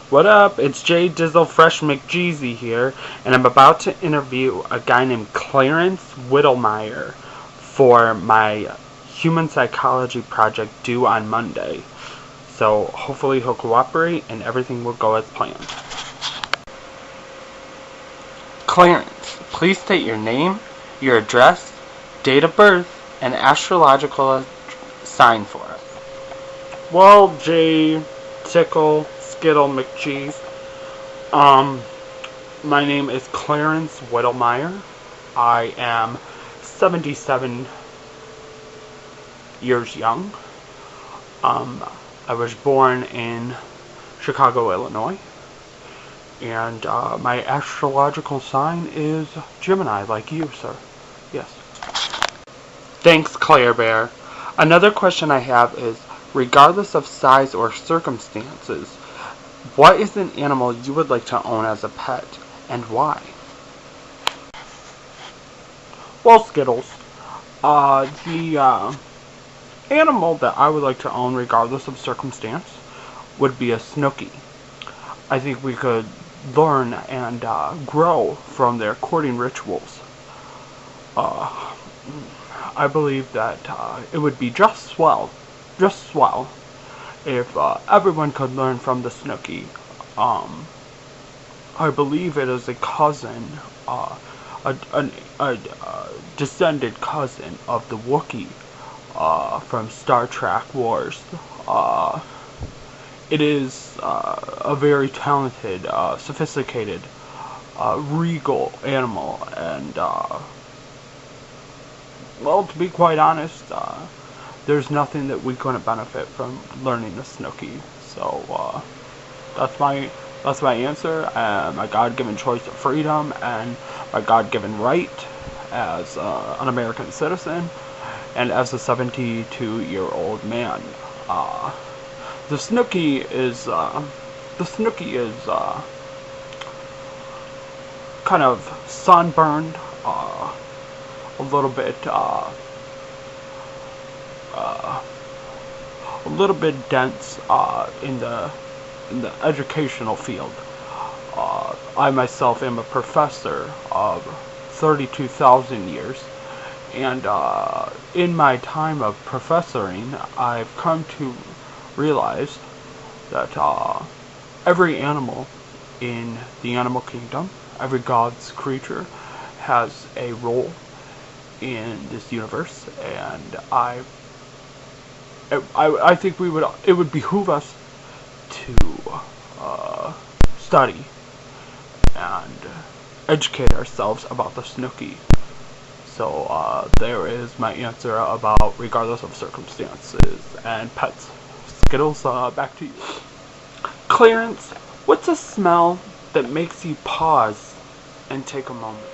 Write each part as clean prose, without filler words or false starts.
What up? It's J Dizzle Fresh McJeezy here, and I'm about to interview a guy named Clarence Wittlemyer for my human psychology project due on Monday. So hopefully he'll cooperate and everything will go as planned. Clarence, please state your name, your address, date of birth, and astrological sign for us. Well, J. Tickle Skittle McCheese. My name is Clarence Wittlemyer. I am 77 years young. I was born in Chicago, Illinois. And my astrological sign is Gemini, like you, sir. Yes. Thanks, Claire Bear. Another question I have is, regardless of size or circumstances, what is an animal you would like to own as a pet, and why? Well, Skittles, the animal that I would like to own, regardless of circumstance, would be a Snooki. I think we could learn and grow from their courting rituals. I believe that it would be just swell if everyone could learn from the Snooki. I believe it is a cousin, a descended cousin of the Wookiee from Star Trek Wars. It is a very talented, sophisticated, regal animal, and well, to be quite honest, there's nothing that we couldn't benefit from learning the Snooki. So that's my answer, and my God-given choice of freedom, and my God-given right as an American citizen, and as a 72-year-old man. The Snooki is kind of sunburned, a little bit dense in the educational field. I myself am a professor of 32,000 years, and in my time of professoring, I've come to realize that every animal in the animal kingdom, every God's creature, has a role in this universe, and I think it would behoove us to study and educate ourselves about the Snooki. So there is my answer about regardless of circumstances and pets. Skittles, back to you. Clarence, what's a smell that makes you pause and take a moment?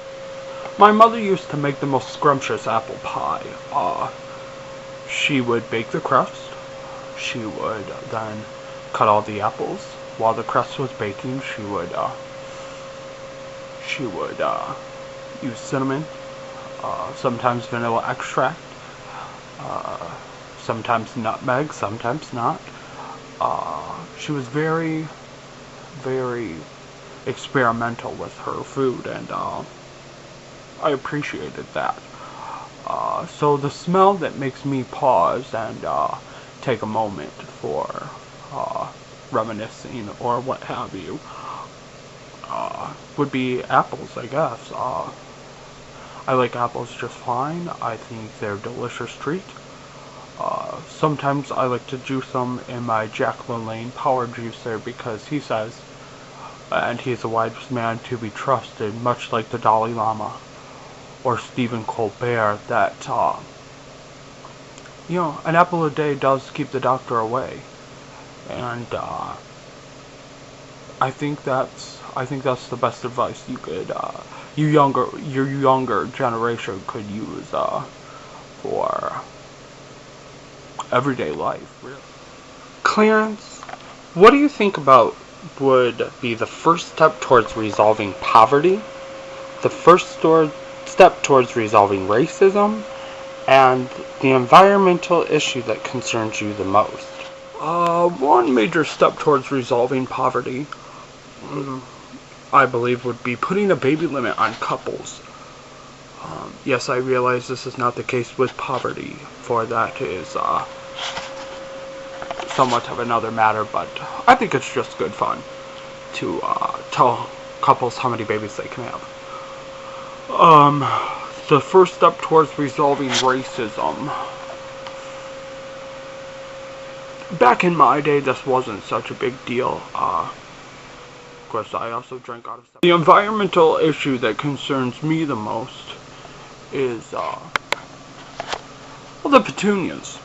My mother used to make the most scrumptious apple pie. She would bake the crust. She would then cut all the apples. While the crust was baking, she would use cinnamon, sometimes vanilla extract, sometimes nutmeg, sometimes not. She was very, very experimental with her food, and I appreciated that. So the smell that makes me pause and take a moment for reminiscing or what have you would be apples, I guess. I like apples just fine. I think they're a delicious treat. Sometimes I like to juice them in my Jack LaLanne power juicer because he says, and he's a wise man to be trusted, much like the Dalai Lama or Stephen Colbert, that an apple a day does keep the doctor away, and I think that's the best advice you could your younger generation could use for everyday life, really. Clarence, what do you think about would be the first step towards resolving poverty, the first step towards resolving racism, and the environmental issue that concerns you the most? One major step towards resolving poverty, I believe, would be putting a baby limit on couples. Yes, I realize this is not the case with poverty, for that is somewhat of another matter, but I think it's just good fun to tell couples how many babies they can have. The first step towards resolving racism. Back in my day, this wasn't such a big deal. Of course, I also drank out of stuff. The environmental issue that concerns me the most is, the petunias.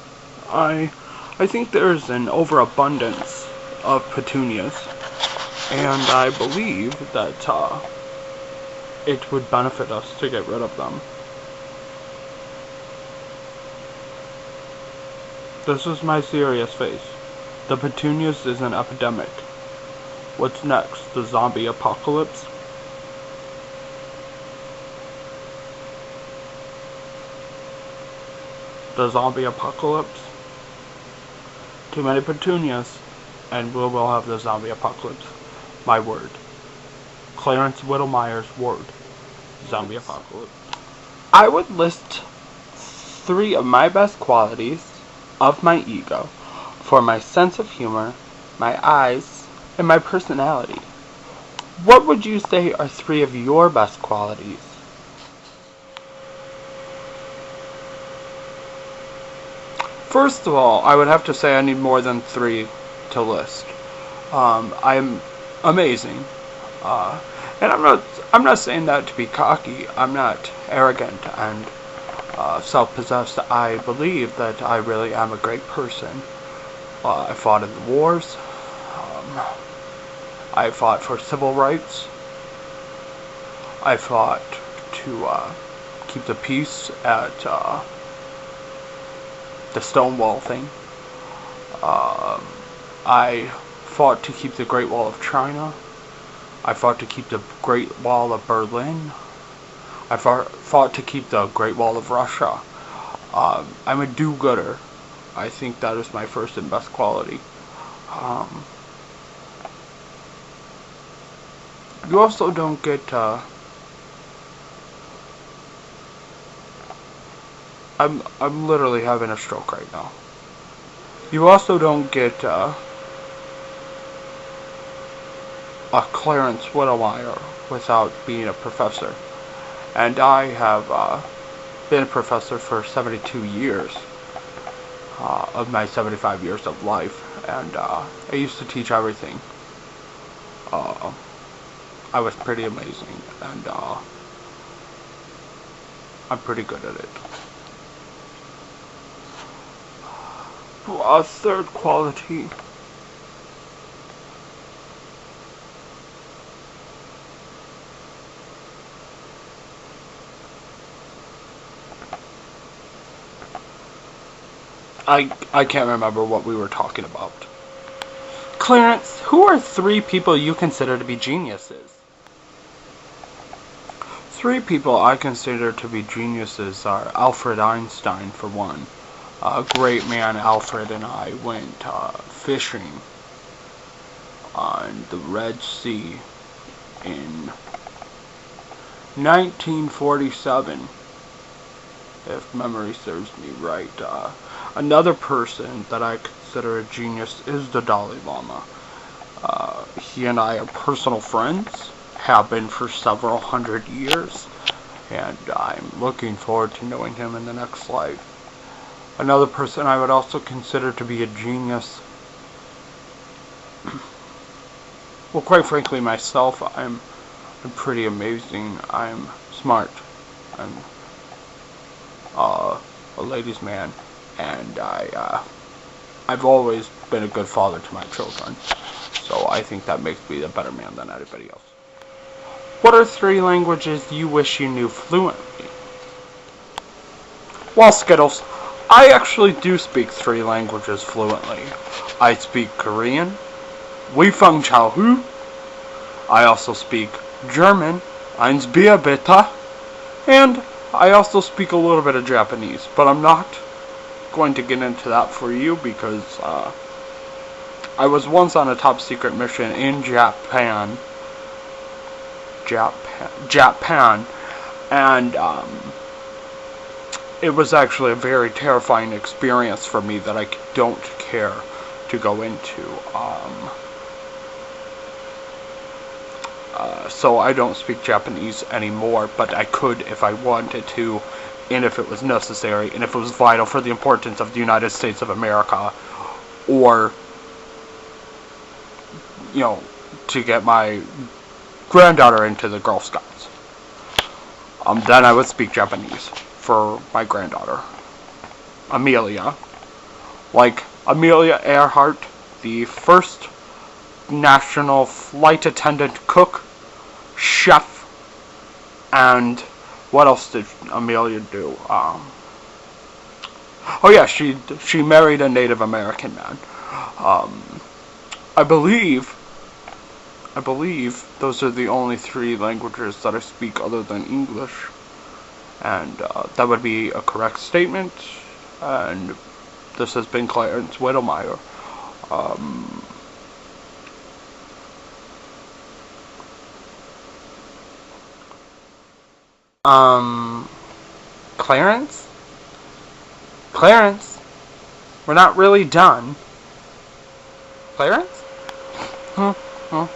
I think there's an overabundance of petunias, and I believe that it would benefit us to get rid of them. This is my serious face. The petunias is an epidemic. What's next? The zombie apocalypse? The zombie apocalypse? Too many petunias, and we will have the zombie apocalypse. My word. Clarence Wittlemyer's word. Zombie apocalypse. I would list 3 of my best qualities of my ego for my sense of humor, my eyes, and my personality. What would you say are 3 of your best qualities? First of all, I would have to say I need more than 3 to list. I'm amazing, and I'm not saying that to be cocky. I'm not arrogant and self-possessed. I believe that I really am a great person. I fought in the wars. I fought for civil rights. I fought to keep the peace at the Stonewall thing. I fought to keep the Great Wall of China. I fought to keep the Great Wall of Berlin. I fought to keep the Great Wall of Russia. I'm a do-gooder. I think that is my first and best quality. You also don't get, I'm literally having a stroke right now. You also don't get, a Clarence Wittlemyer without being a professor. And I have, been a professor for 72 years, of my 75 years of life. And, I used to teach everything. I was pretty amazing, and I'm pretty good at it. A third quality. I can't remember what we were talking about. Clarence, who are 3 people you consider to be geniuses? 3 people I consider to be geniuses are Albert Einstein, for one. Great man Alfred and I went fishing on the Red Sea in 1947, if memory serves me right. Another person that I consider a genius is the Dalai Lama. He and I are personal friends, have been for several hundred years, and I'm looking forward to knowing him in the next life. Another person I would also consider to be a genius, well, quite frankly, myself, I'm pretty amazing. I'm smart. I'm a ladies' man, and I've always been a good father to my children. So I think that makes me a better man than anybody else. What are 3 languages you wish you knew fluently? Well, Skittles, I actually do speak 3 languages fluently. I speak Korean, Wei Feng Chao Hu. I also speak German, Eins Bier Bitte, and I also speak a little bit of Japanese, but I'm not going to get into that for you because I was once on a top secret mission in Japan, and it was actually a very terrifying experience for me that I don't care to go into. So I don't speak Japanese anymore, but I could if I wanted to, and if it was necessary, and if it was vital for the importance of the United States of America, or, you know, to get my granddaughter into the Girl Scouts. Then I would speak Japanese for my granddaughter, Amelia. Like Amelia Earhart, the first national flight attendant, cook, chef, and what else did Amelia do? Oh yeah, she married a Native American man. I believe those are the only 3 languages that I speak other than English, and that would be a correct statement. And this has been Clarence Wittlemyer. Clarence? Clarence? We're not really done. Clarence? Huh? Huh?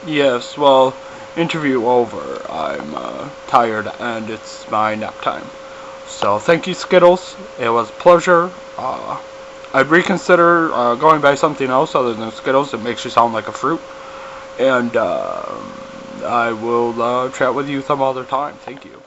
Yes, well, interview over. I'm tired and it's my nap time. So thank you, Skittles. It was a pleasure. I'd reconsider going by something else other than Skittles. It makes you sound like a fruit. And I will chat with you some other time. Thank you.